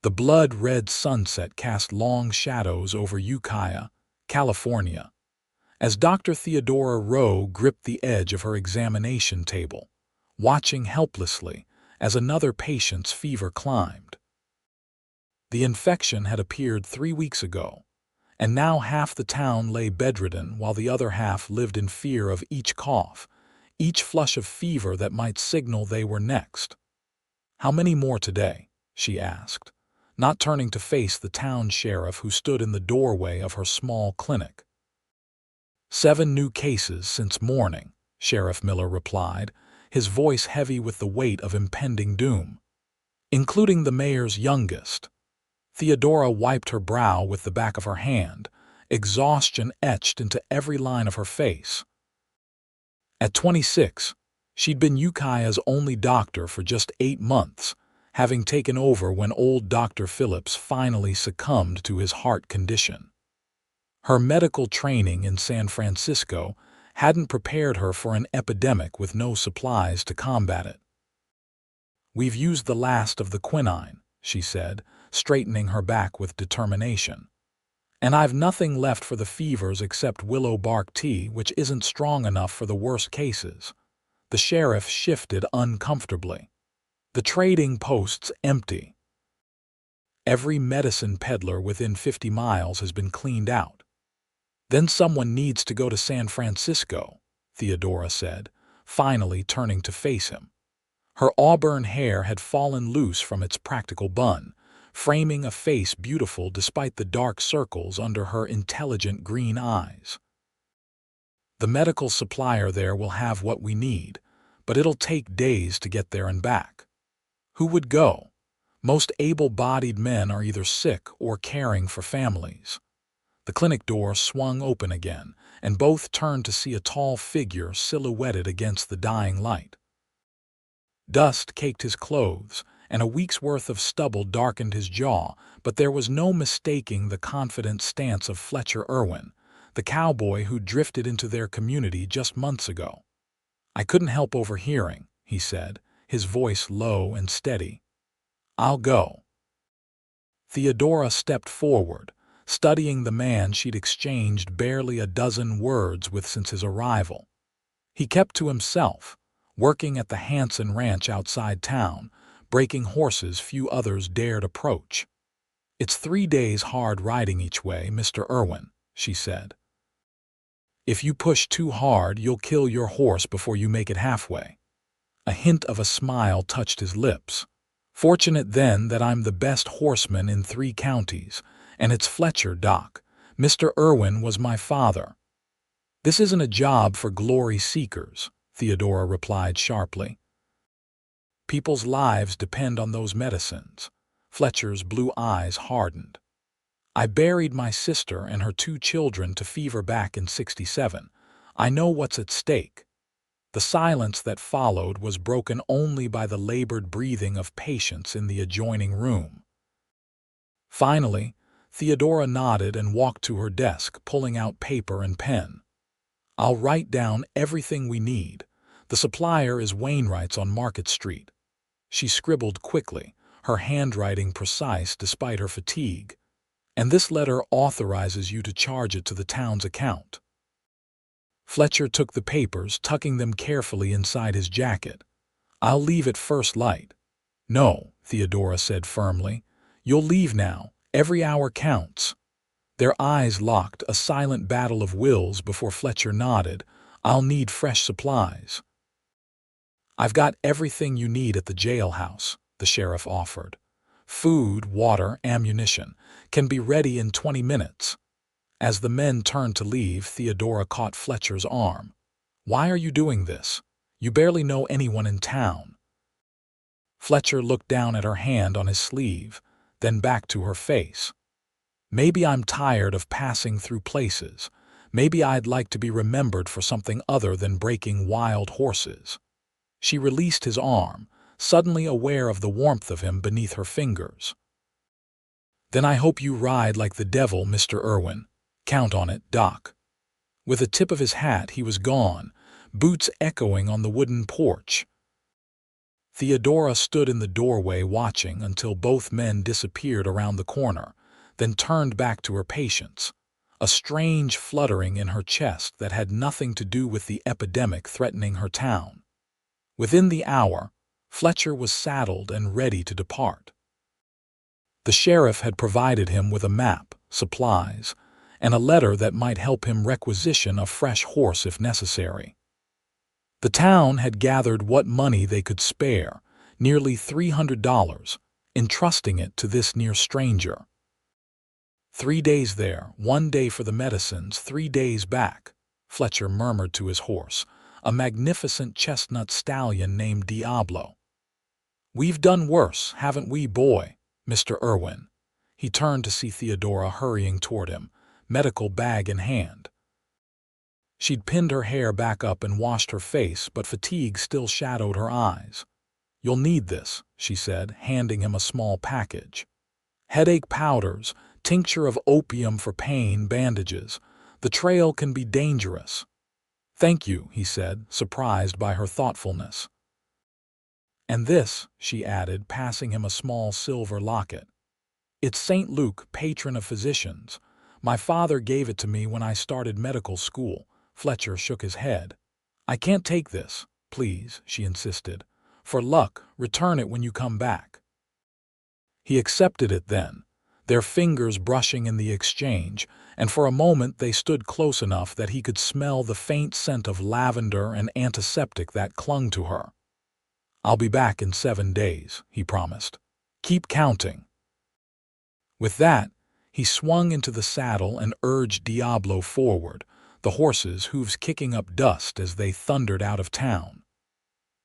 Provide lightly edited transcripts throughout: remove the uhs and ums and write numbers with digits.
The blood-red sunset cast long shadows over Ukiah, California, as Dr. Theodora Rowe gripped the edge of her examination table, watching helplessly as another patient's fever climbed. The infection had appeared 3 weeks ago, and now half the town lay bedridden while the other half lived in fear of each cough, each flush of fever that might signal they were next. "How many more today?" she asked, not turning to face the town sheriff who stood in the doorway of her small clinic. "7 new cases since morning," Sheriff Miller replied, his voice heavy with the weight of impending doom. "Including the mayor's youngest." Theodora wiped her brow with the back of her hand, exhaustion etched into every line of her face. At 26, she'd been Ukiah's only doctor for just 8 months, having taken over when old Dr. Phillips finally succumbed to his heart condition. Her medical training in San Francisco hadn't prepared her for an epidemic with no supplies to combat it. "We've used the last of the quinine," she said, straightening her back with determination. "And I've nothing left for the fevers except willow bark tea, which isn't strong enough for the worst cases." The sheriff shifted uncomfortably. "The trading post's empty. Every medicine peddler within 50 miles has been cleaned out." "Then someone needs to go to San Francisco," Theodora said, finally turning to face him. Her auburn hair had fallen loose from its practical bun, framing a face beautiful despite the dark circles under her intelligent green eyes. "The medical supplier there will have what we need, but it'll take days to get there and back." "Who would go?" "Most able-bodied men are either sick or caring for families." The clinic door swung open again, and both turned to see a tall figure silhouetted against the dying light. Dust caked his clothes, and a week's worth of stubble darkened his jaw, but there was no mistaking the confident stance of Fletcher Irwin, the cowboy who drifted into their community just months ago. "I couldn't help overhearing," he said, his voice low and steady. "I'll go." Theodora stepped forward, studying the man she'd exchanged barely a dozen words with since his arrival. He kept to himself, working at the Hanson Ranch outside town, breaking horses few others dared approach. "It's 3 days hard riding each way, Mr. Irwin," she said. "If you push too hard, you'll kill your horse before you make it halfway." A hint of a smile touched his lips. "Fortunate then that I'm the best horseman in 3 counties, and it's Fletcher, Doc. Mr. Irwin was my father." "This isn't a job for glory seekers," Theodora replied sharply. "People's lives depend on those medicines." Fletcher's blue eyes hardened. "I buried my sister and her 2 children to fever back in '67. I know what's at stake." The silence that followed was broken only by the labored breathing of patients in the adjoining room. Finally, Theodora nodded and walked to her desk, pulling out paper and pen. "I'll write down everything we need. The supplier is Wainwright's on Market Street." She scribbled quickly, her handwriting precise despite her fatigue. "And this letter authorizes you to charge it to the town's account." Fletcher took the papers, tucking them carefully inside his jacket. "I'll leave at first light." "No," Theodora said firmly. "You'll leave now. Every hour counts." Their eyes locked, a silent battle of wills before Fletcher nodded. "I'll need fresh supplies." "I've got everything you need at the jailhouse," the sheriff offered. "Food, water, ammunition. Can be ready in 20 minutes. As the men turned to leave, Theodora caught Fletcher's arm. "Why are you doing this? You barely know anyone in town." Fletcher looked down at her hand on his sleeve, then back to her face. "Maybe I'm tired of passing through places. Maybe I'd like to be remembered for something other than breaking wild horses." She released his arm, suddenly aware of the warmth of him beneath her fingers. "Then I hope you ride like the devil, Mr. Irwin. Count on it, Doc." With a tip of his hat, he was gone, boots echoing on the wooden porch. Theodora stood in the doorway watching until both men disappeared around the corner, then turned back to her patients, a strange fluttering in her chest that had nothing to do with the epidemic threatening her town. Within the hour, Fletcher was saddled and ready to depart. The sheriff had provided him with a map, supplies, and a letter that might help him requisition a fresh horse if necessary. The town had gathered what money they could spare, nearly $300, entrusting it to this near stranger. 3 days there, 1 day for the medicines, 3 days back, Fletcher murmured to his horse, a magnificent chestnut stallion named Diablo. "We've done worse, haven't we, boy, Mr. Irwin?" He turned to see Theodora hurrying toward him, medical bag in hand. She'd pinned her hair back up and washed her face, but fatigue still shadowed her eyes. "You'll need this," she said, handing him a small package. "Headache powders, tincture of opium for pain, bandages. The trail can be dangerous." "Thank you," he said, surprised by her thoughtfulness. "And this," she added, passing him a small silver locket. "It's St. Luke, patron of physicians. My father gave it to me when I started medical school." Fletcher shook his head. "I can't take this, please," she insisted. "For luck, return it when you come back." He accepted it then, their fingers brushing in the exchange, and for a moment they stood close enough that he could smell the faint scent of lavender and antiseptic that clung to her. "I'll be back in 7 days," he promised. "Keep counting." With that, he swung into the saddle and urged Diablo forward, the horse's hooves kicking up dust as they thundered out of town.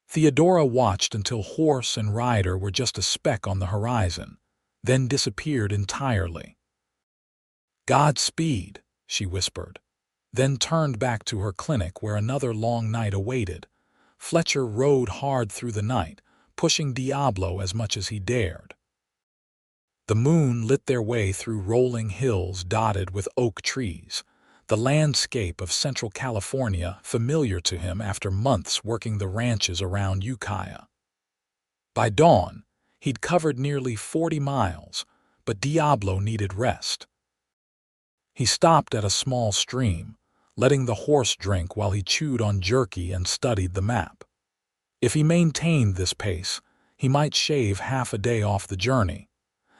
Theodora watched until horse and rider were just a speck on the horizon, then disappeared entirely. "Godspeed," she whispered, then turned back to her clinic where another long night awaited. Fletcher rode hard through the night, pushing Diablo as much as he dared. The moon lit their way through rolling hills dotted with oak trees, the landscape of Central California familiar to him after months working the ranches around Ukiah. By dawn, he'd covered nearly 40 miles, but Diablo needed rest. He stopped at a small stream, letting the horse drink while he chewed on jerky and studied the map. If he maintained this pace, he might shave half a day off the journey.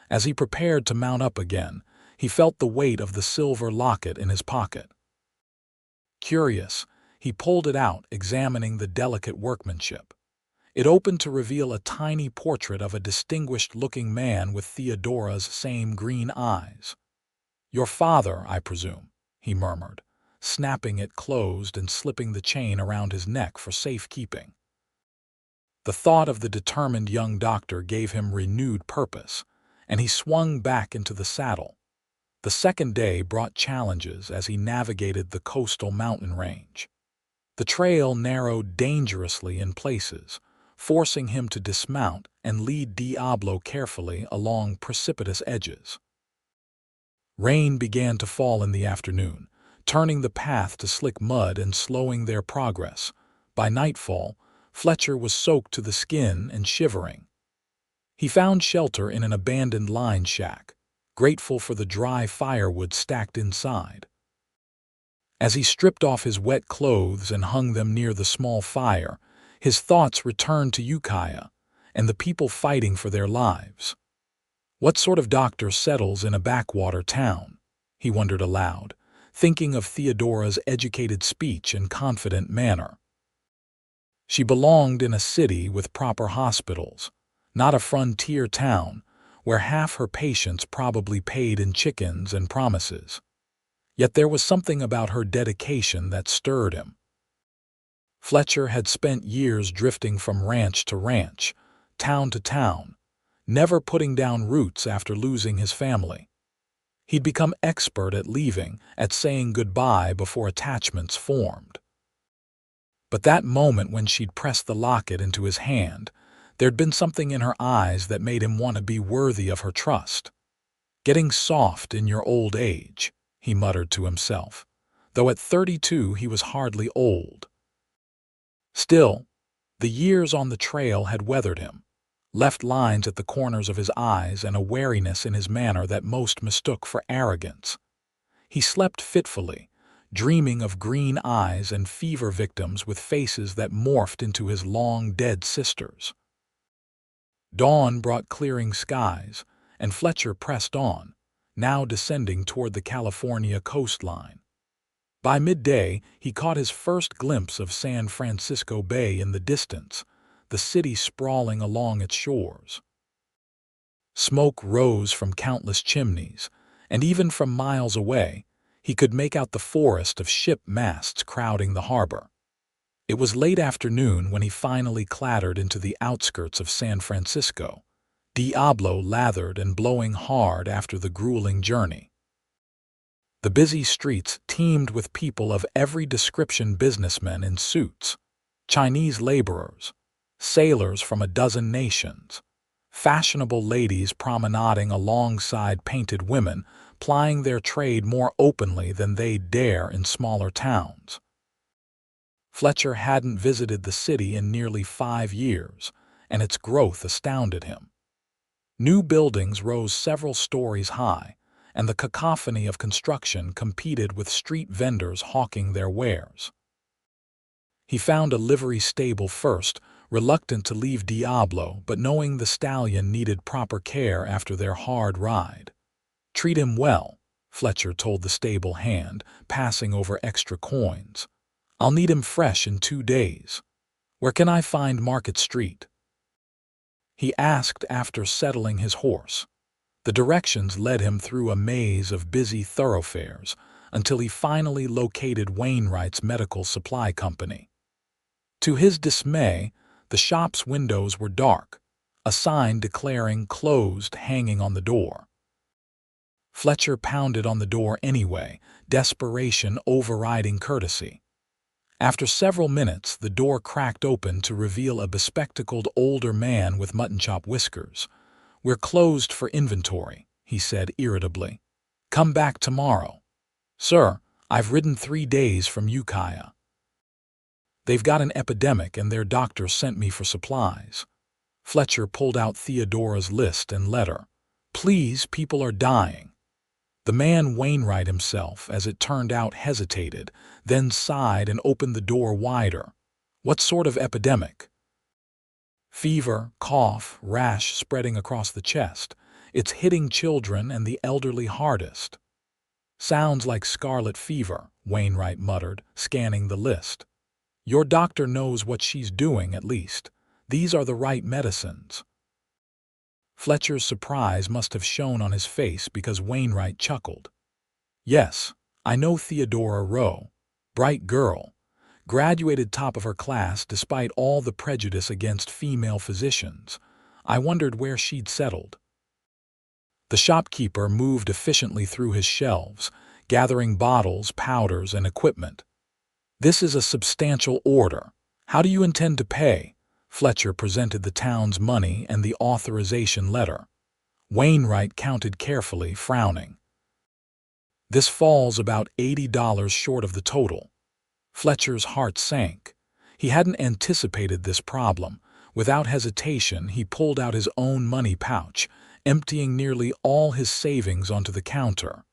As he prepared to mount up again, he felt the weight of the silver locket in his pocket. Curious, he pulled it out, examining the delicate workmanship. It opened to reveal a tiny portrait of a distinguished-looking man with Theodora's same green eyes. "Your father, I presume," he murmured, snapping it closed and slipping the chain around his neck for safekeeping. The thought of the determined young doctor gave him renewed purpose, and he swung back into the saddle. The second day brought challenges as he navigated the coastal mountain range. The trail narrowed dangerously in places, forcing him to dismount and lead Diablo carefully along precipitous edges. Rain began to fall in the afternoon, turning the path to slick mud and slowing their progress. By nightfall, Fletcher was soaked to the skin and shivering. He found shelter in an abandoned line shack, grateful for the dry firewood stacked inside. As he stripped off his wet clothes and hung them near the small fire, his thoughts returned to Ukiah and the people fighting for their lives. What sort of doctor settles in a backwater town? He wondered aloud, thinking of Theodora's educated speech and confident manner. She belonged in a city with proper hospitals, not a frontier town where half her patients probably paid in chickens and promises. Yet there was something about her dedication that stirred him. Fletcher had spent years drifting from ranch to ranch, town to town, never putting down roots after losing his family. He'd become expert at leaving, at saying goodbye before attachments formed. But that moment when she'd pressed the locket into his hand, there'd been something in her eyes that made him want to be worthy of her trust. "Getting soft in your old age," he muttered to himself, though at 32 he was hardly old. Still, The years on the trail had weathered him, left lines at the corners of his eyes and a wariness in his manner that most mistook for arrogance. He slept fitfully, dreaming of green eyes and fever victims with faces that morphed into his long-dead sisters. Dawn brought clearing skies, and Fletcher pressed on, now descending toward the California coastline. By midday, he caught his first glimpse of San Francisco Bay in the distance, the city sprawling along its shores. Smoke rose from countless chimneys, and even from miles away, he could make out the forest of ship masts crowding the harbor. It was late afternoon when he finally clattered into the outskirts of San Francisco, Diablo lathered and blowing hard after the grueling journey. The busy streets teemed with people of every description: businessmen in suits, Chinese laborers, sailors from a dozen nations, fashionable ladies promenading alongside painted women plying their trade more openly than they'd dare in smaller towns. Fletcher hadn't visited the city in nearly 5 years, and its growth astounded him. New buildings rose several stories high, and the cacophony of construction competed with street vendors hawking their wares. He found a livery stable first, reluctant to leave Diablo, but knowing the stallion needed proper care after their hard ride. "Treat him well," Fletcher told the stable hand, passing over extra coins. "I'll need him fresh in 2 days. Where can I find Market Street?" he asked after settling his horse. The directions led him through a maze of busy thoroughfares until he finally located Wainwright's Medical Supply Company. To his dismay, the shop's windows were dark, a sign declaring "closed" hanging on the door. Fletcher pounded on the door anyway, desperation overriding courtesy. After several minutes, the door cracked open to reveal a bespectacled older man with mutton-chop whiskers. "We're closed for inventory," he said irritably. "Come back tomorrow." "Sir, I've ridden 3 days from Ukiah. They've got an epidemic and their doctor sent me for supplies." Fletcher pulled out Theodora's list and letter. "Please, people are dying." The man, Wainwright himself, as it turned out, hesitated, then sighed and opened the door wider. "What sort of epidemic?" "Fever, cough, rash spreading across the chest. It's hitting children and the elderly hardest." "Sounds like scarlet fever," Wainwright muttered, scanning the list. "Your doctor knows what she's doing, at least. These are the right medicines." Fletcher's surprise must have shown on his face because Wainwright chuckled. "Yes, I know Theodora Rowe. Bright girl. Graduated top of her class despite all the prejudice against female physicians. I wondered where she'd settled." The shopkeeper moved efficiently through his shelves, gathering bottles, powders, and equipment. "This is a substantial order. How do you intend to pay?" Fletcher presented the town's money and the authorization letter. Wainwright counted carefully, frowning. "This falls about $80 short of the total." Fletcher's heart sank. He hadn't anticipated this problem. Without hesitation, he pulled out his own money pouch, emptying nearly all his savings onto the counter.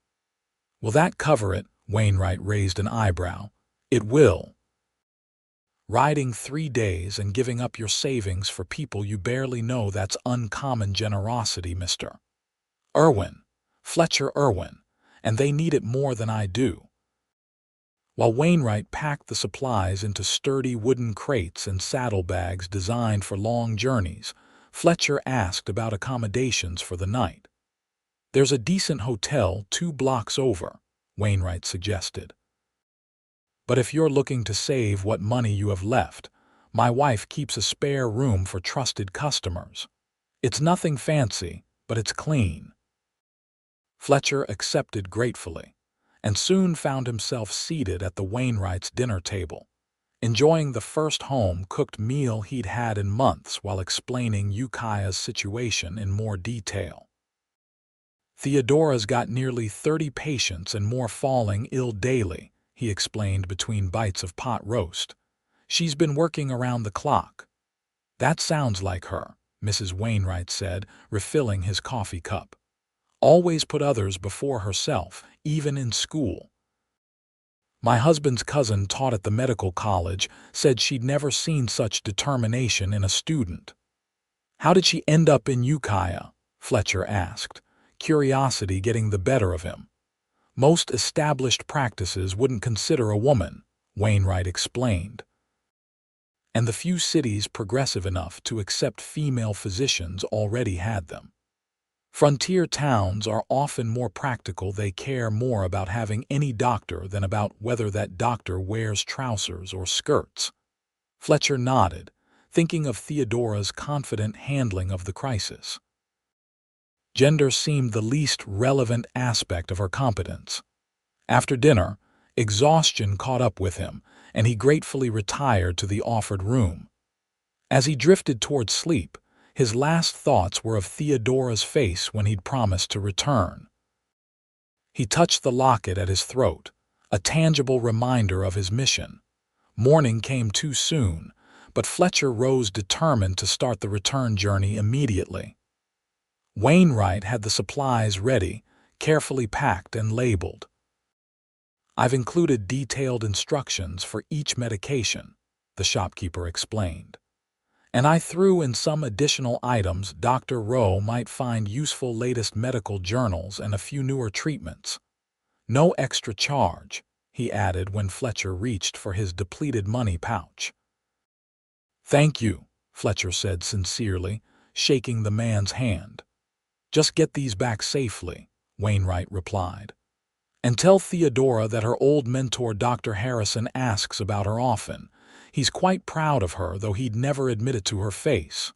"Will that cover it?" Wainwright raised an eyebrow. "It will. Riding 3 days and giving up your savings for people you barely know, that's uncommon generosity, Mr. Irwin. Fletcher Irwin, and they need it more than I do." While Wainwright packed the supplies into sturdy wooden crates and saddlebags designed for long journeys, Fletcher asked about accommodations for the night. "There's a decent hotel 2 blocks over," Wainwright suggested. "But if you're looking to save what money you have left, my wife keeps a spare room for trusted customers. It's nothing fancy, but it's clean." Fletcher accepted gratefully, and soon found himself seated at the Wainwrights' dinner table, enjoying the first home-cooked meal he'd had in months while explaining Ukiah's situation in more detail. "Theodora's got nearly 30 patients and more falling ill daily," he explained between bites of pot roast. "She's been working around the clock. "That sounds like her," Mrs. Wainwright said, refilling his coffee cup. "Always put others before herself, even in school. My husband's cousin taught at the medical college, said she'd never seen such determination in a student." "How did she end up in Ukiah?" Fletcher asked, curiosity getting the better of him. "Most established practices wouldn't consider a woman," Wainwright explained. "And the few cities progressive enough to accept female physicians already had them. Frontier towns are often more practical. They care more about having any doctor than about whether that doctor wears trousers or skirts." Fletcher nodded, thinking of Theodora's confident handling of the crisis. Gender seemed the least relevant aspect of her competence. After dinner, exhaustion caught up with him, and he gratefully retired to the offered room. As he drifted toward sleep, his last thoughts were of Theodora's face when he'd promised to return. He touched the locket at his throat, a tangible reminder of his mission. Morning came too soon, but Fletcher rose determined to start the return journey immediately. Wainwright had the supplies ready, carefully packed and labeled. "I've included detailed instructions for each medication," the shopkeeper explained. "And I threw in some additional items Dr. Rowe might find useful, latest medical journals and a few newer treatments. No extra charge," he added when Fletcher reached for his depleted money pouch. "Thank you," Fletcher said sincerely, shaking the man's hand. "Just get these back safely," Wainwright replied. "And tell Theodora that her old mentor Dr. Harrison asks about her often. He's quite proud of her, though he'd never admit it to her face."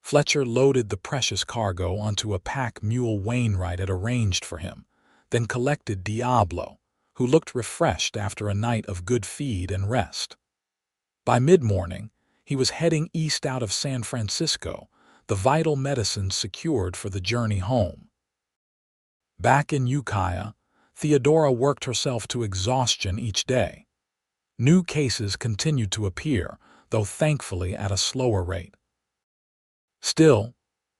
Fletcher loaded the precious cargo onto a pack mule Wainwright had arranged for him, then collected Diablo, who looked refreshed after a night of good feed and rest. By mid-morning, he was heading east out of San Francisco, the vital medicines secured for the journey home. Back in Ukiah, Theodora worked herself to exhaustion each day. New cases continued to appear, though thankfully at a slower rate. Still,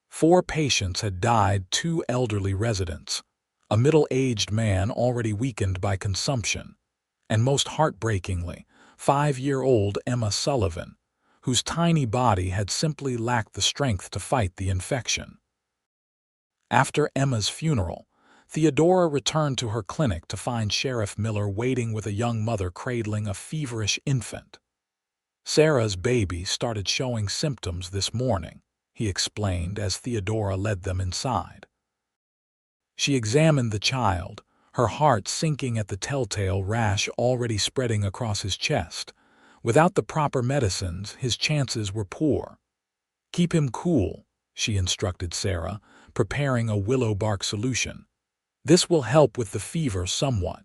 4 patients had died, 2 elderly residents, a middle-aged man already weakened by consumption, and most heartbreakingly, 5-year-old Emma Sullivan, whose tiny body had simply lacked the strength to fight the infection. After Emma's funeral, Theodora returned to her clinic to find Sheriff Miller waiting with a young mother cradling a feverish infant. "Sarah's baby started showing symptoms this morning," he explained as Theodora led them inside. She examined the child, her heart sinking at the telltale rash already spreading across his chest. Without the proper medicines, his chances were poor. "Keep him cool," she instructed Sarah, preparing a willow bark solution. "This will help with the fever somewhat."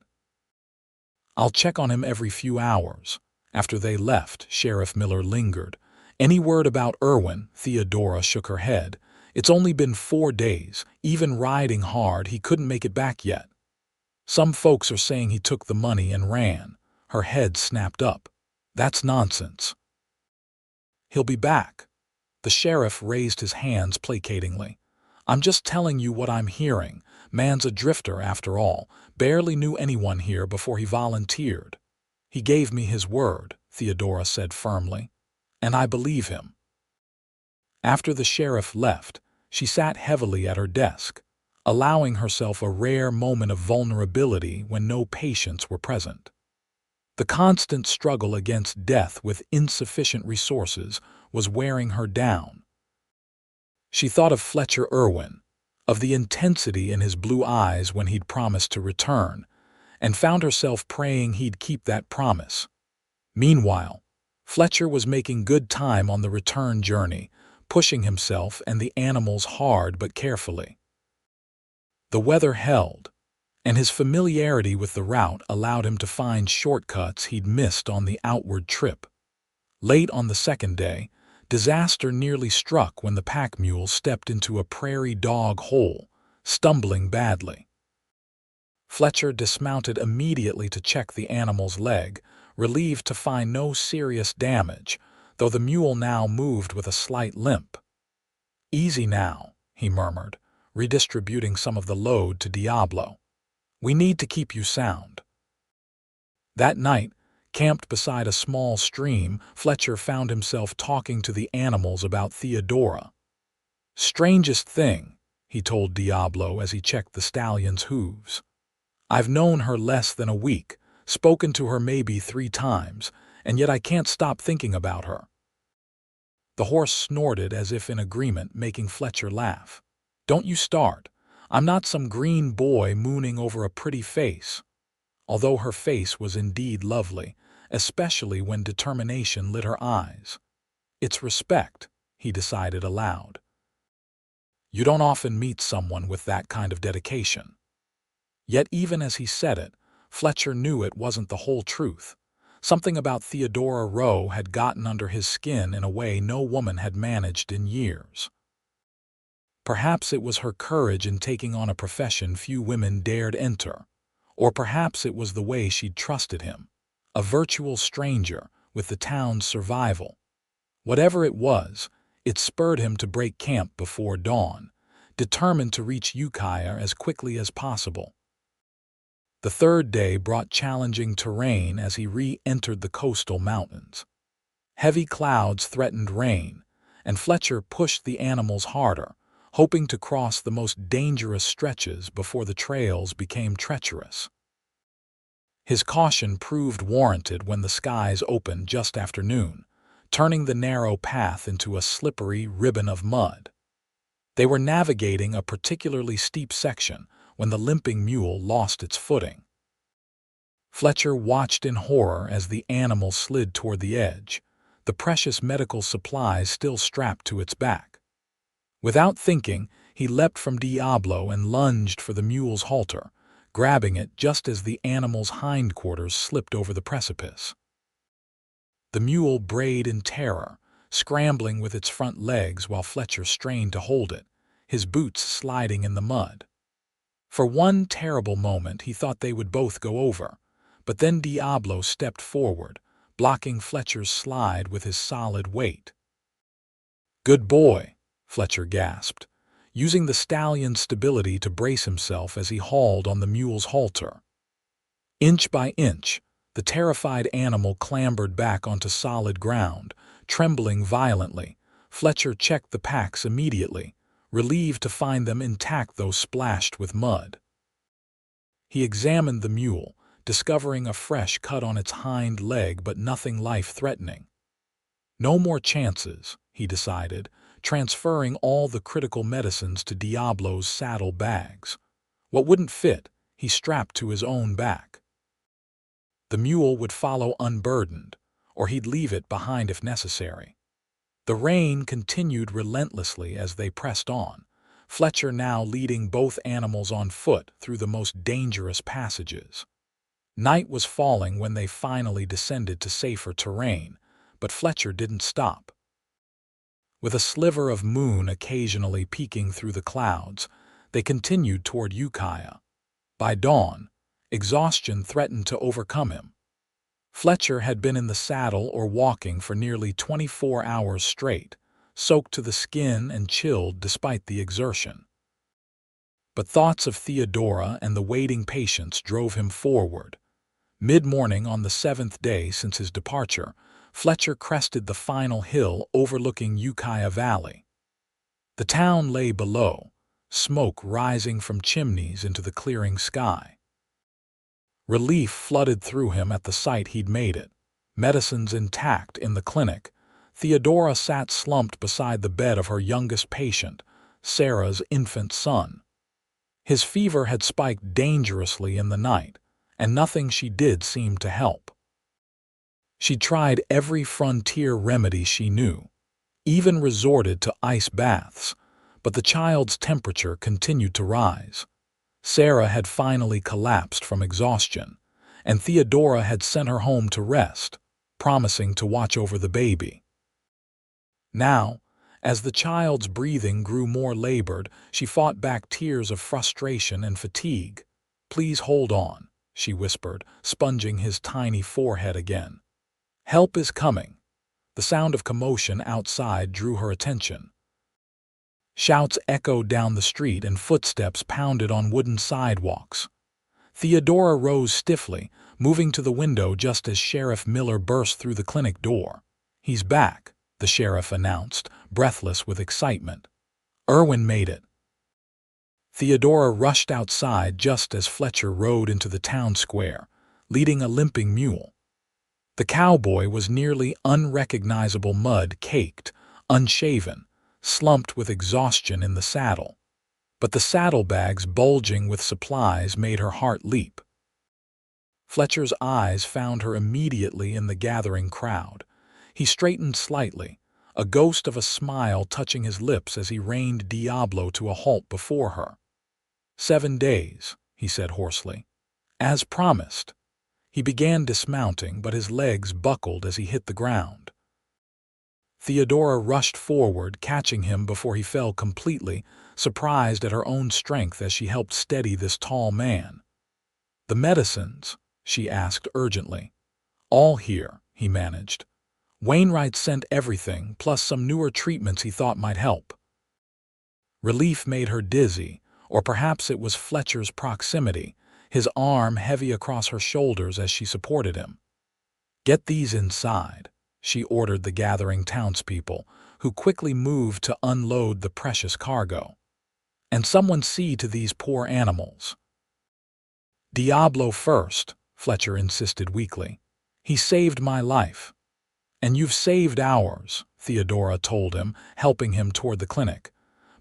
"I'll check on him every few hours." After they left, Sheriff Miller lingered. "Any word about Irwin?" Theodora shook her head. "It's only been 4 days. Even riding hard, he couldn't make it back yet. Some folks are saying he took the money and ran." Her head snapped up. "That's nonsense." "He'll be back." The sheriff raised his hands placatingly. "I'm just telling you what I'm hearing. Man's a drifter after all. Barely knew anyone here before he volunteered." "He gave me his word," Theodora said firmly, "and I believe him." After the sheriff left, she sat heavily at her desk, allowing herself a rare moment of vulnerability when no patients were present. The constant struggle against death with insufficient resources was wearing her down. She thought of Fletcher Irwin, of the intensity in his blue eyes when he'd promised to return, and found herself praying he'd keep that promise. Meanwhile, Fletcher was making good time on the return journey, pushing himself and the animals hard but carefully. The weather held, and his familiarity with the route allowed him to find shortcuts he'd missed on the outward trip. Late on the second day, disaster nearly struck when the pack mule stepped into a prairie dog hole, stumbling badly. Fletcher dismounted immediately to check the animal's leg, relieved to find no serious damage, though the mule now moved with a slight limp. "Easy now," he murmured, redistributing some of the load to Diablo. "We need to keep you sound." That night, camped beside a small stream, Fletcher found himself talking to the animals about Theodora. "Strangest thing," he told Diablo as he checked the stallion's hooves. "I've known her less than a week, spoken to her maybe 3 times, and yet I can't stop thinking about her." The horse snorted as if in agreement, making Fletcher laugh. "Don't you start. I'm not some green boy mooning over a pretty face." Although her face was indeed lovely, especially when determination lit her eyes. "It's respect," he decided aloud. "You don't often meet someone with that kind of dedication." Yet even as he said it, Fletcher knew it wasn't the whole truth. Something about Theodora Rowe had gotten under his skin in a way no woman had managed in years. Perhaps it was her courage in taking on a profession few women dared enter, or perhaps it was the way she'd trusted him, a virtual stranger, with the town's survival. Whatever it was, it spurred him to break camp before dawn, determined to reach Ukiah as quickly as possible. The third day brought challenging terrain as he re-entered the coastal mountains. Heavy clouds threatened rain, and Fletcher pushed the animals harder, hoping to cross the most dangerous stretches before the trails became treacherous. His caution proved warranted when the skies opened just after noon, turning the narrow path into a slippery ribbon of mud. They were navigating a particularly steep section when the limping mule lost its footing. Fletcher watched in horror as the animal slid toward the edge, the precious medical supplies still strapped to its back. Without thinking, he leapt from Diablo and lunged for the mule's halter, grabbing it just as the animal's hindquarters slipped over the precipice. The mule brayed in terror, scrambling with its front legs while Fletcher strained to hold it, his boots sliding in the mud. For one terrible moment he thought they would both go over, but then Diablo stepped forward, blocking Fletcher's slide with his solid weight. "Good boy," Fletcher gasped, using the stallion's stability to brace himself as he hauled on the mule's halter. Inch by inch, the terrified animal clambered back onto solid ground, trembling violently. Fletcher checked the packs immediately, relieved to find them intact though splashed with mud. He examined the mule, discovering a fresh cut on its hind leg but nothing life-threatening. No more chances, he decided, transferring all the critical medicines to Diablo's saddle bags. What wouldn't fit, he strapped to his own back. The mule would follow unburdened, or he'd leave it behind if necessary. The rain continued relentlessly as they pressed on, Fletcher now leading both animals on foot through the most dangerous passages. Night was falling when they finally descended to safer terrain, but Fletcher didn't stop. With a sliver of moon occasionally peeking through the clouds, they continued toward Ukiah. By dawn, exhaustion threatened to overcome him. Fletcher had been in the saddle or walking for nearly 24 hours straight, soaked to the skin and chilled despite the exertion. But thoughts of Theodora and the waiting patients drove him forward. Mid-morning on the 7th day since his departure, Fletcher crested the final hill overlooking Ukiah Valley. The town lay below, smoke rising from chimneys into the clearing sky. Relief flooded through him at the sight he'd made it. Medicines intact in the clinic, Theodora sat slumped beside the bed of her youngest patient, Sarah's infant son. His fever had spiked dangerously in the night, and nothing she did seemed to help. She tried every frontier remedy she knew, even resorted to ice baths, but the child's temperature continued to rise. Sarah had finally collapsed from exhaustion, and Theodora had sent her home to rest, promising to watch over the baby. Now, as the child's breathing grew more labored, she fought back tears of frustration and fatigue. "Please hold on," she whispered, sponging his tiny forehead again. "Help is coming." The sound of commotion outside drew her attention. Shouts echoed down the street and footsteps pounded on wooden sidewalks. Theodora rose stiffly, moving to the window just as Sheriff Miller burst through the clinic door. "He's back," the sheriff announced, breathless with excitement. "Irwin made it." Theodora rushed outside just as Fletcher rode into the town square, leading a limping mule. The cowboy was nearly unrecognizable, mud-caked, unshaven, slumped with exhaustion in the saddle. But the saddlebags bulging with supplies made her heart leap. Fletcher's eyes found her immediately in the gathering crowd. He straightened slightly, a ghost of a smile touching his lips as he reined Diablo to a halt before her. 7 days, he said hoarsely. As promised. He began dismounting, but his legs buckled as he hit the ground. Theodora rushed forward, catching him before he fell completely, surprised at her own strength as she helped steady this tall man. "The medicines?" she asked urgently. "All here," he managed. "Wainwright sent everything, plus some newer treatments he thought might help." Relief made her dizzy, or perhaps it was Fletcher's proximity, his arm heavy across her shoulders as she supported him. "Get these inside," she ordered the gathering townspeople, who quickly moved to unload the precious cargo. "And someone see to these poor animals." "Diablo first," Fletcher insisted weakly. "He saved my life." "And you've saved ours," Theodora told him, helping him toward the clinic.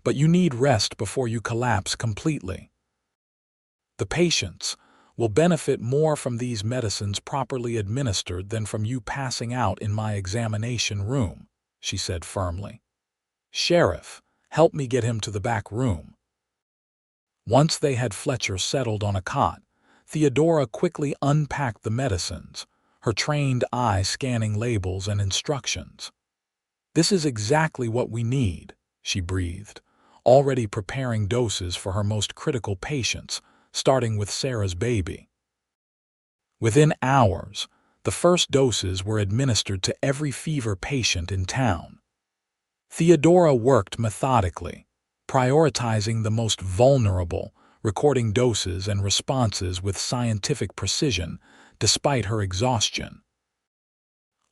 "But you need rest before you collapse completely. The patients will benefit more from these medicines properly administered than from you passing out in my examination room," she said firmly. "Sheriff, help me get him to the back room." Once they had Fletcher settled on a cot, Theodora quickly unpacked the medicines, her trained eye scanning labels and instructions. "This is exactly what we need," she breathed, already preparing doses for her most critical patients, starting with Sarah's baby. Within hours, the first doses were administered to every fever patient in town. Theodora worked methodically, prioritizing the most vulnerable, recording doses and responses with scientific precision despite her exhaustion.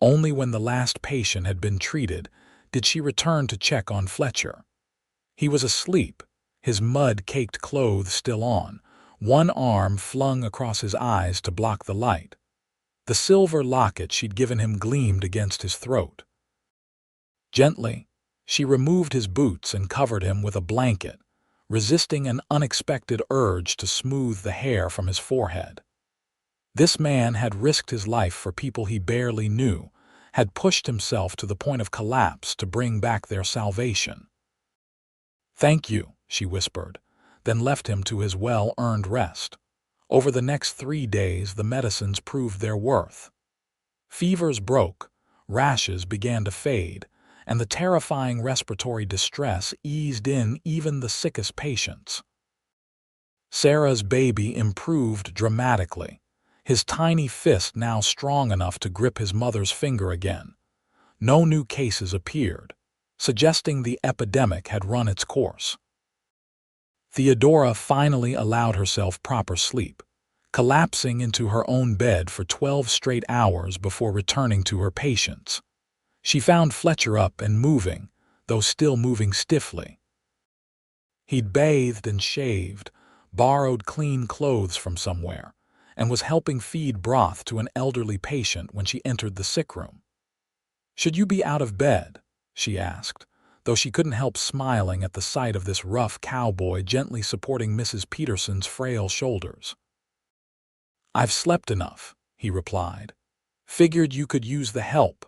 Only when the last patient had been treated did she return to check on Fletcher. He was asleep, his mud-caked clothes still on, one arm flung across his eyes to block the light. The silver locket she'd given him gleamed against his throat. Gently, she removed his boots and covered him with a blanket, resisting an unexpected urge to smooth the hair from his forehead. This man had risked his life for people he barely knew, had pushed himself to the point of collapse to bring back their salvation. "Thank you," she whispered, then left him to his well-earned rest. Over the next 3 days, the medicines proved their worth. Fevers broke, rashes began to fade, and the terrifying respiratory distress eased in even the sickest patients. Sarah's baby improved dramatically, his tiny fist now strong enough to grip his mother's finger again. No new cases appeared, suggesting the epidemic had run its course. Theodora finally allowed herself proper sleep, collapsing into her own bed for 12 straight hours before returning to her patients. She found Fletcher up and moving, though still moving stiffly. He'd bathed and shaved, borrowed clean clothes from somewhere, and was helping feed broth to an elderly patient when she entered the sick room. "Should you be out of bed?" she asked, though she couldn't help smiling at the sight of this rough cowboy gently supporting Mrs. Peterson's frail shoulders. "I've slept enough," he replied. "Figured you could use the help."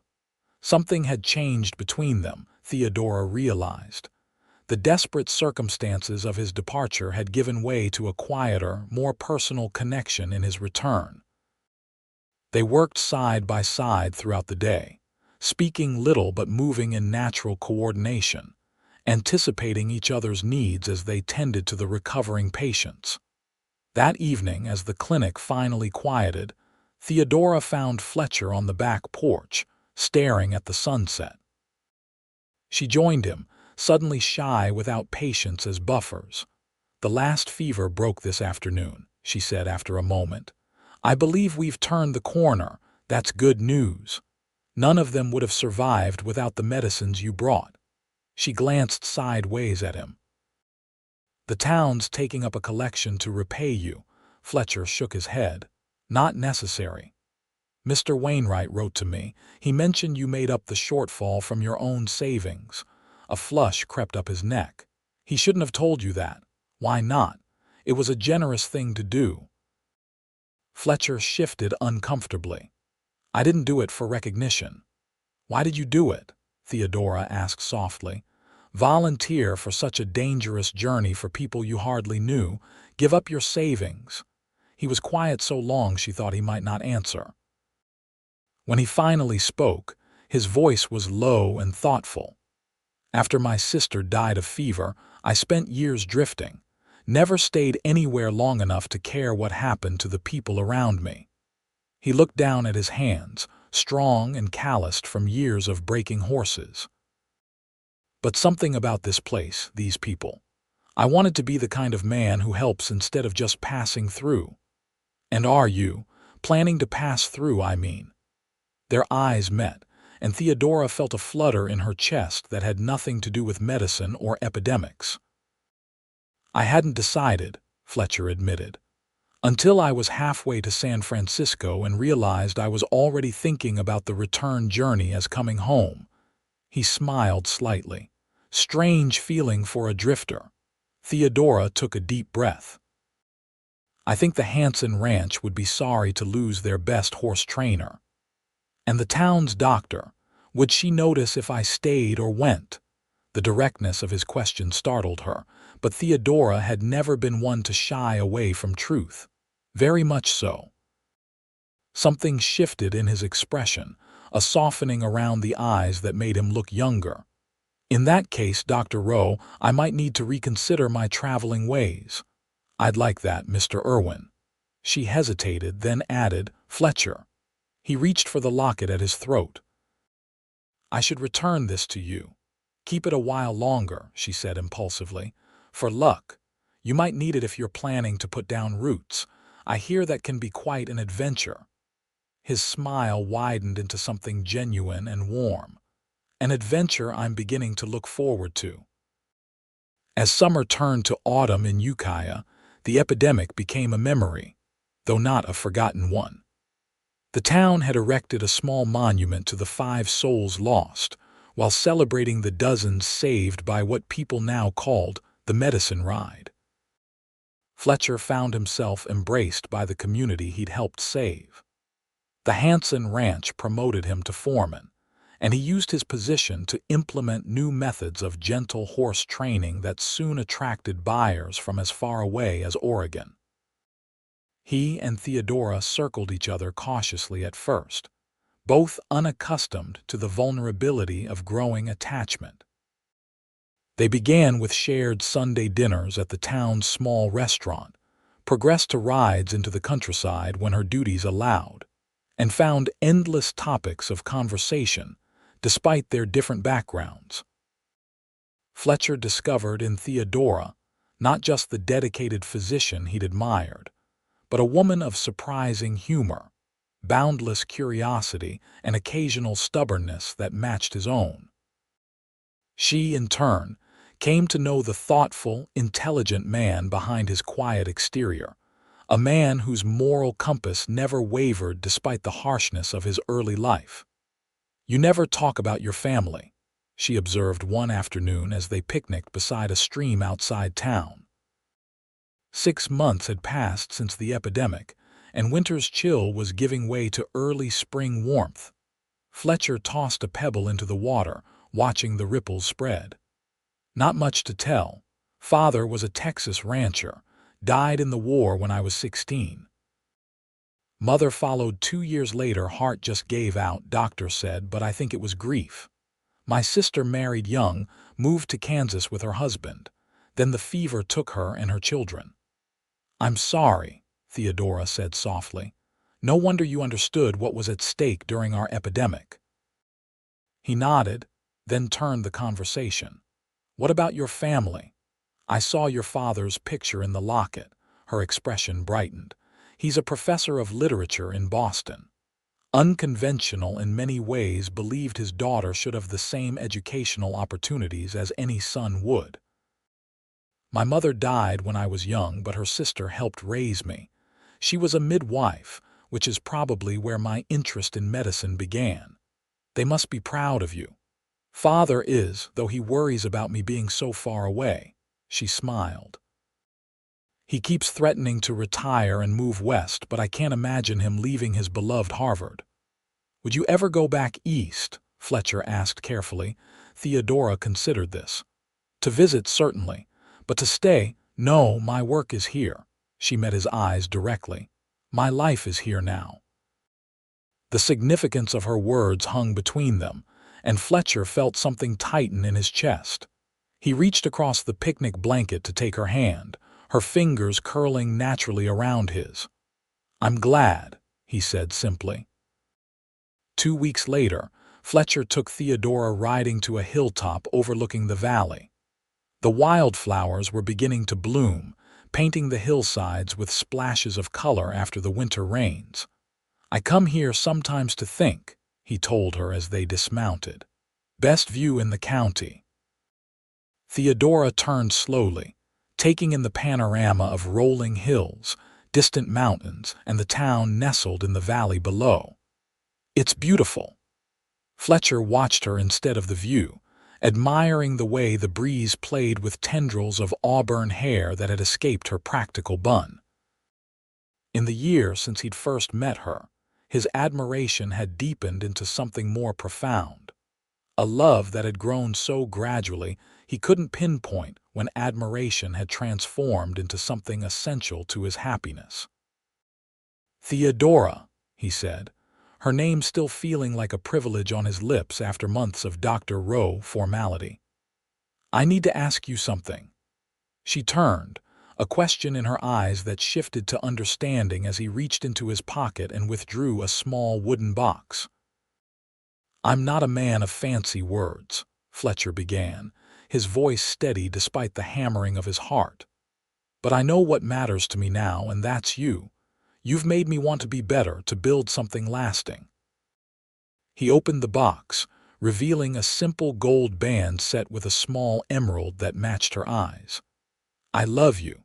Something had changed between them, Theodora realized. The desperate circumstances of his departure had given way to a quieter, more personal connection in his return. They worked side by side throughout the day, speaking little but moving in natural coordination, anticipating each other's needs as they tended to the recovering patients. That evening, as the clinic finally quieted, Theodora found Fletcher on the back porch, staring at the sunset. She joined him, suddenly shy without patience as buffers. "The last fever broke this afternoon," she said after a moment. "I believe we've turned the corner. That's good news. None of them would have survived without the medicines you brought." She glanced sideways at him. "The town's taking up a collection to repay you." Fletcher shook his head. "Not necessary. Mr. Wainwright wrote to me. He mentioned you made up the shortfall from your own savings." A flush crept up his neck. "He shouldn't have told you that." "Why not? It was a generous thing to do." Fletcher shifted uncomfortably. "I didn't do it for recognition." "Why did you do it?" Theodora asked softly. "Volunteer for such a dangerous journey for people you hardly knew? Give up your savings?" He was quiet so long she thought he might not answer. When he finally spoke, his voice was low and thoughtful. "After my sister died of fever, I spent years drifting. Never stayed anywhere long enough to care what happened to the people around me." He looked down at his hands, strong and calloused from years of breaking horses. "But something about this place, these people. I wanted to be the kind of man who helps instead of just passing through." "And are you planning to pass through, I mean?" Their eyes met, and Theodora felt a flutter in her chest that had nothing to do with medicine or epidemics. "I hadn't decided," Fletcher admitted, "until I was halfway to San Francisco and realized I was already thinking about the return journey as coming home." He smiled slightly. "Strange feeling for a drifter." Theodora took a deep breath. "I think the Hanson Ranch would be sorry to lose their best horse trainer." "And the town's doctor. Would she notice if I stayed or went?" The directness of his question startled her, but Theodora had never been one to shy away from truth. "Very much so." Something shifted in his expression, a softening around the eyes that made him look younger. "In that case, Dr. Rowe, I might need to reconsider my traveling ways." "I'd like that, Mr. Irwin." She hesitated, then added, "Fletcher." He reached for the locket at his throat. "I should return this to you. Keep it a while longer," she said impulsively. "For luck. You might need it if you're planning to put down roots. I hear that can be quite an adventure." His smile widened into something genuine and warm. "An adventure I'm beginning to look forward to." As summer turned to autumn in Ukiah, the epidemic became a memory, though not a forgotten one. The town had erected a small monument to the 5 souls lost, while celebrating the dozens saved by what people now called the medicine ride. Fletcher found himself embraced by the community he'd helped save. The Hanson Ranch promoted him to foreman, and he used his position to implement new methods of gentle horse training that soon attracted buyers from as far away as Oregon. He and Theodora circled each other cautiously at first, both unaccustomed to the vulnerability of growing attachment. They began with shared Sunday dinners at the town's small restaurant, progressed to rides into the countryside when her duties allowed, and found endless topics of conversation despite their different backgrounds. Fletcher discovered in Theodora not just the dedicated physician he'd admired, but a woman of surprising humor, boundless curiosity, and occasional stubbornness that matched his own. She, in turn, came to know the thoughtful, intelligent man behind his quiet exterior, a man whose moral compass never wavered despite the harshness of his early life. "You never talk about your family," she observed one afternoon as they picnicked beside a stream outside town. 6 months had passed since the epidemic, and winter's chill was giving way to early spring warmth. Fletcher tossed a pebble into the water, watching the ripples spread. "Not much to tell. Father was a Texas rancher, died in the war when I was 16. Mother followed 2 years later. Heart just gave out, doctor said, but I think it was grief. My sister married young, moved to Kansas with her husband. Then the fever took her and her children." "I'm sorry," Theodora said softly. "No wonder you understood what was at stake during our epidemic." He nodded, then turned the conversation. "What about your family? I saw your father's picture in the locket." Her expression brightened. "He's a professor of literature in Boston. Unconventional in many ways, believed his daughter should have the same educational opportunities as any son would. My mother died when I was young, but her sister helped raise me. She was a midwife, which is probably where my interest in medicine began. They must be proud of you. Father is, though he worries about me being so far away." She smiled. "He keeps threatening to retire and move west, but I can't imagine him leaving his beloved Harvard." "Would you ever go back east?" Fletcher asked carefully. Theodora considered this. "To visit, certainly. But to stay, no, my work is here." She met his eyes directly. "My life is here now." The significance of her words hung between them, and Fletcher felt something tighten in his chest. He reached across the picnic blanket to take her hand, her fingers curling naturally around his. "I'm glad," he said simply. 2 weeks later, Fletcher took Theodora riding to a hilltop overlooking the valley. The wildflowers were beginning to bloom, painting the hillsides with splashes of color after the winter rains. "I come here sometimes to think," he told her as they dismounted. "Best view in the county." Theodora turned slowly, taking in the panorama of rolling hills, distant mountains, and the town nestled in the valley below. "It's beautiful." Fletcher watched her instead of the view, admiring the way the breeze played with tendrils of auburn hair that had escaped her practical bun. In the year since he'd first met her, his admiration had deepened into something more profound. A love that had grown so gradually he couldn't pinpoint when admiration had transformed into something essential to his happiness. "Theodora," he said, her name still feeling like a privilege on his lips after months of Dr. Rowe formality. "I need to ask you something." She turned, a question in her eyes that shifted to understanding as he reached into his pocket and withdrew a small wooden box. "I'm not a man of fancy words," Fletcher began, his voice steady despite the hammering of his heart. "But I know what matters to me now, and that's you. You've made me want to be better, to build something lasting." He opened the box, revealing a simple gold band set with a small emerald that matched her eyes. "I love you.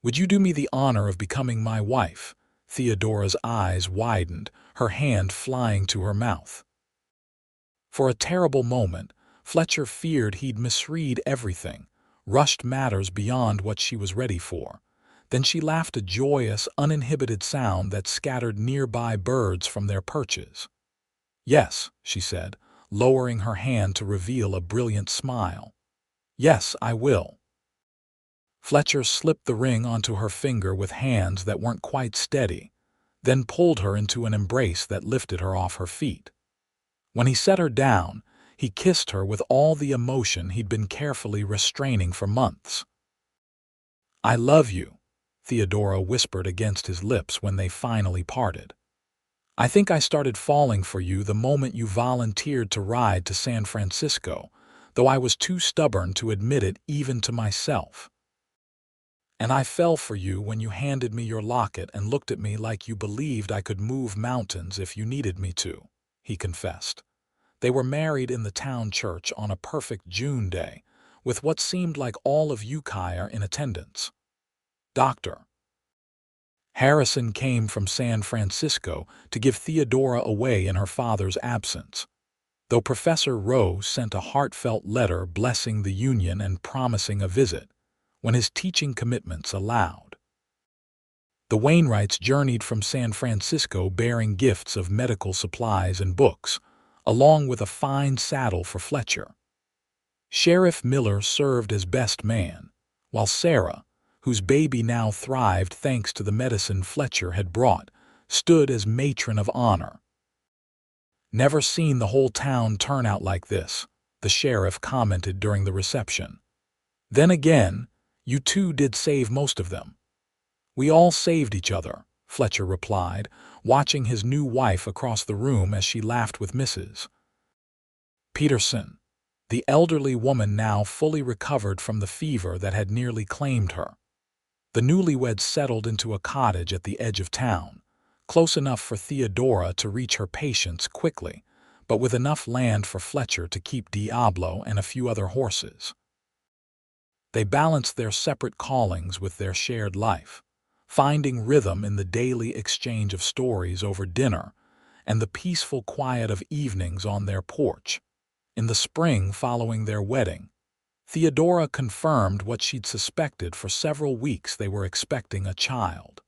Would you do me the honor of becoming my wife?" Theodora's eyes widened, her hand flying to her mouth. For a terrible moment, Fletcher feared he'd misread everything, rushed matters beyond what she was ready for. Then she laughed, a joyous, uninhibited sound that scattered nearby birds from their perches. "Yes," she said, lowering her hand to reveal a brilliant smile. "Yes, I will." Fletcher slipped the ring onto her finger with hands that weren't quite steady, then pulled her into an embrace that lifted her off her feet. When he set her down, he kissed her with all the emotion he'd been carefully restraining for months. "I love you," Theodora whispered against his lips when they finally parted. "I think I started falling for you the moment you volunteered to ride to San Francisco, though I was too stubborn to admit it even to myself. And I fell for you when you handed me your locket and looked at me like you believed I could move mountains if you needed me to," he confessed. They were married in the town church on a perfect June day, with what seemed like all of Ukiah in attendance. Dr. Harrison came from San Francisco to give Theodora away in her father's absence, though Professor Rowe sent a heartfelt letter blessing the union and promising a visit when his teaching commitments allowed. The Wainwrights journeyed from San Francisco bearing gifts of medical supplies and books, along with a fine saddle for Fletcher. Sheriff Miller served as best man, while Sarah, whose baby now thrived thanks to the medicine Fletcher had brought, stood as matron of honor. "Never seen the whole town turn out like this," the sheriff commented during the reception. "Then again, you two did save most of them." "We all saved each other," Fletcher replied, watching his new wife across the room as she laughed with Mrs. Peterson, the elderly woman now fully recovered from the fever that had nearly claimed her. The newlyweds settled into a cottage at the edge of town, close enough for Theodora to reach her patients quickly, but with enough land for Fletcher to keep Diablo and a few other horses. They balanced their separate callings with their shared life, finding rhythm in the daily exchange of stories over dinner and the peaceful quiet of evenings on their porch. In the spring following their wedding, Theodora confirmed what she'd suspected for several weeks: they were expecting a child.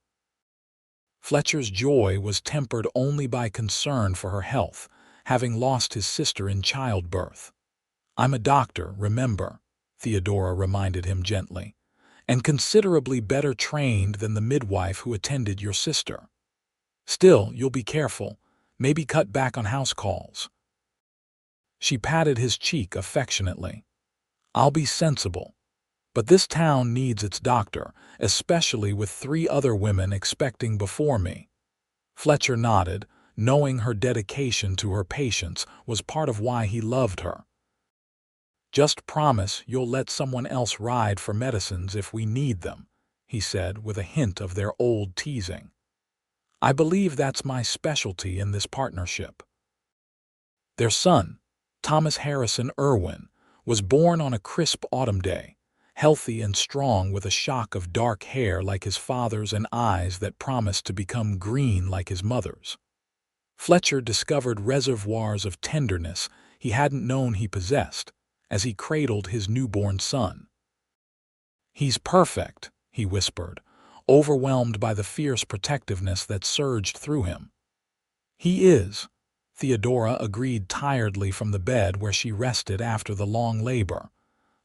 Fletcher's joy was tempered only by concern for her health, having lost his sister in childbirth. "I'm a doctor, remember," Theodora reminded him gently, "and considerably better trained than the midwife who attended your sister. Still, you'll be careful, maybe cut back on house calls." She patted his cheek affectionately. "I'll be sensible. But this town needs its doctor, especially with 3 other women expecting before me." Fletcher nodded, knowing her dedication to her patients was part of why he loved her. "Just promise you'll let someone else ride for medicines if we need them," he said with a hint of their old teasing. "I believe that's my specialty in this partnership." Their son, Thomas Harrison Irwin, was born on a crisp autumn day, healthy and strong with a shock of dark hair like his father's and eyes that promised to become green like his mother's. Fletcher discovered reservoirs of tenderness he hadn't known he possessed as he cradled his newborn son. "He's perfect," he whispered, overwhelmed by the fierce protectiveness that surged through him. "He is," Theodora agreed tiredly from the bed where she rested after the long labor,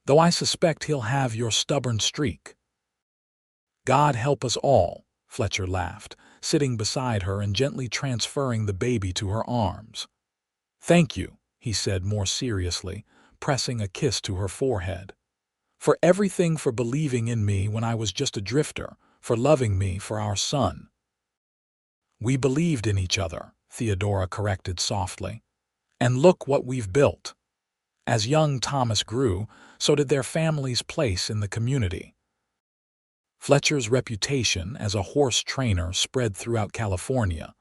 "though I suspect he'll have your stubborn streak." "God help us all," Fletcher laughed, sitting beside her and gently transferring the baby to her arms. "Thank you," he said more seriously, pressing a kiss to her forehead. "For everything, for believing in me when I was just a drifter, for loving me, for our son." "We believed in each other," Theodora corrected softly. "And look what we've built." As young Thomas grew, so did their family's place in the community. Fletcher's reputation as a horse trainer spread throughout California,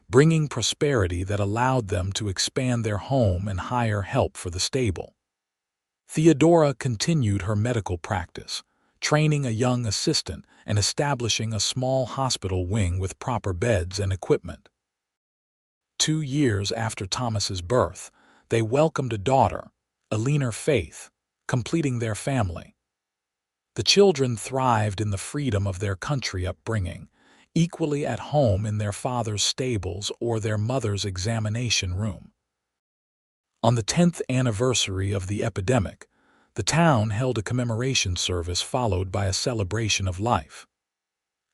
bringing prosperity that allowed them to expand their home and hire help for the stable. Theodora continued her medical practice, training a young assistant and establishing a small hospital wing with proper beds and equipment. 2 years after Thomas's birth, they welcomed a daughter, Elena Faith, completing their family. The children thrived in the freedom of their country upbringing, equally at home in their father's stables or their mother's examination room. On the 10th anniversary of the epidemic, the town held a commemoration service followed by a celebration of life.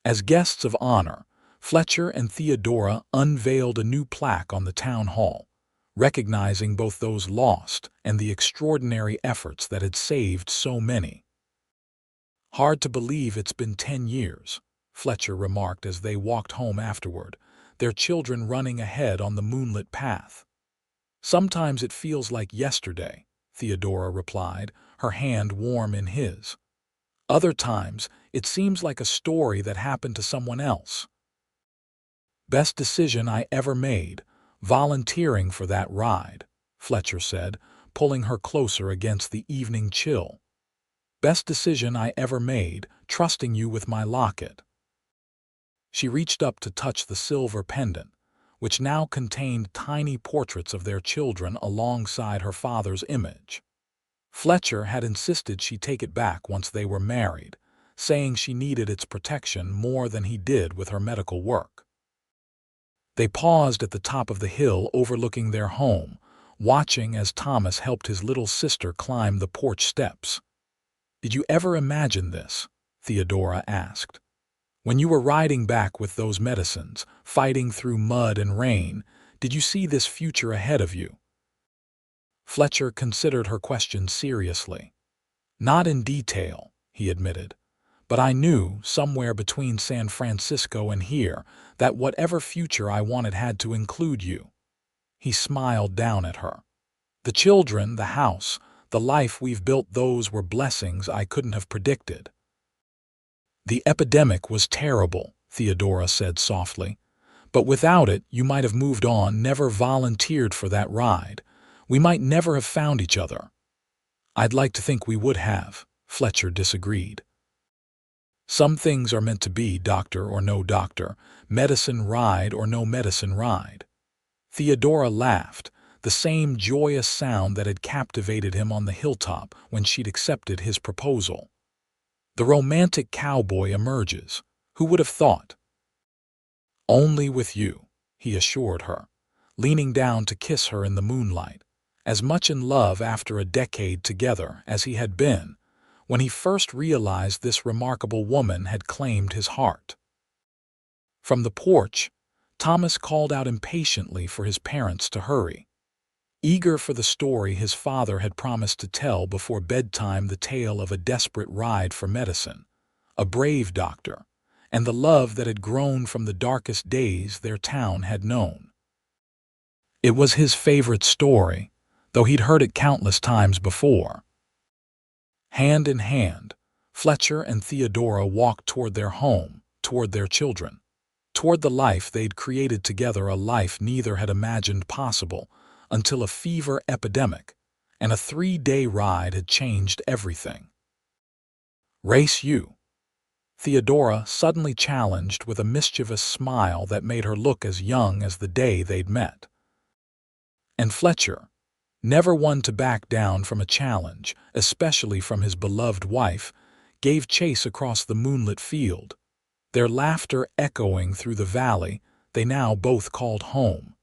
As guests of honor, Fletcher and Theodora unveiled a new plaque on the town hall, recognizing both those lost and the extraordinary efforts that had saved so many. "Hard to believe it's been 10 years, Fletcher remarked as they walked home afterward, their children running ahead on the moonlit path. "Sometimes it feels like yesterday," Theodora replied, her hand warm in his. "Other times, it seems like a story that happened to someone else." "Best decision I ever made, volunteering for that ride," Fletcher said, pulling her closer against the evening chill. "Best decision I ever made, trusting you with my locket." She reached up to touch the silver pendant, which now contained tiny portraits of their children alongside her father's image. Fletcher had insisted she take it back once they were married, saying she needed its protection more than he did with her medical work. They paused at the top of the hill overlooking their home, watching as Thomas helped his little sister climb the porch steps. "Did you ever imagine this?" Theodora asked. "When you were riding back with those medicines, fighting through mud and rain, did you see this future ahead of you?" Fletcher considered her question seriously. "Not in detail," he admitted, "but I knew, somewhere between San Francisco and here, that whatever future I wanted had to include you." He smiled down at her. The children, the house, the life we've built, those were blessings I couldn't have predicted. The epidemic was terrible, Theodora said softly. But without it, you might have moved on, never volunteered for that ride. We might never have found each other. I'd like to think we would have, Fletcher disagreed. Some things are meant to be, doctor or no doctor, medicine ride or no medicine ride. Theodora laughed, the same joyous sound that had captivated him on the hilltop when she'd accepted his proposal. The romantic cowboy emerges. Who would have thought? Only with you, he assured her, leaning down to kiss her in the moonlight, as much in love after a decade together as he had been when he first realized this remarkable woman had claimed his heart. From the porch, Thomas called out impatiently for his parents to hurry. Eager for the story his father had promised to tell before bedtime, the tale of a desperate ride for medicine, a brave doctor, and the love that had grown from the darkest days their town had known. It was his favorite story, though he'd heard it countless times before. Hand in hand, Fletcher and Theodora walked toward their home, toward their children, toward the life they'd created together, a life neither had imagined possible until a fever epidemic and a 3-day ride had changed everything. "Race you," Theodora suddenly challenged with a mischievous smile that made her look as young as the day they'd met. And Fletcher, never one to back down from a challenge, especially from his beloved wife, gave chase across the moonlit field, their laughter echoing through the valley they now both called home.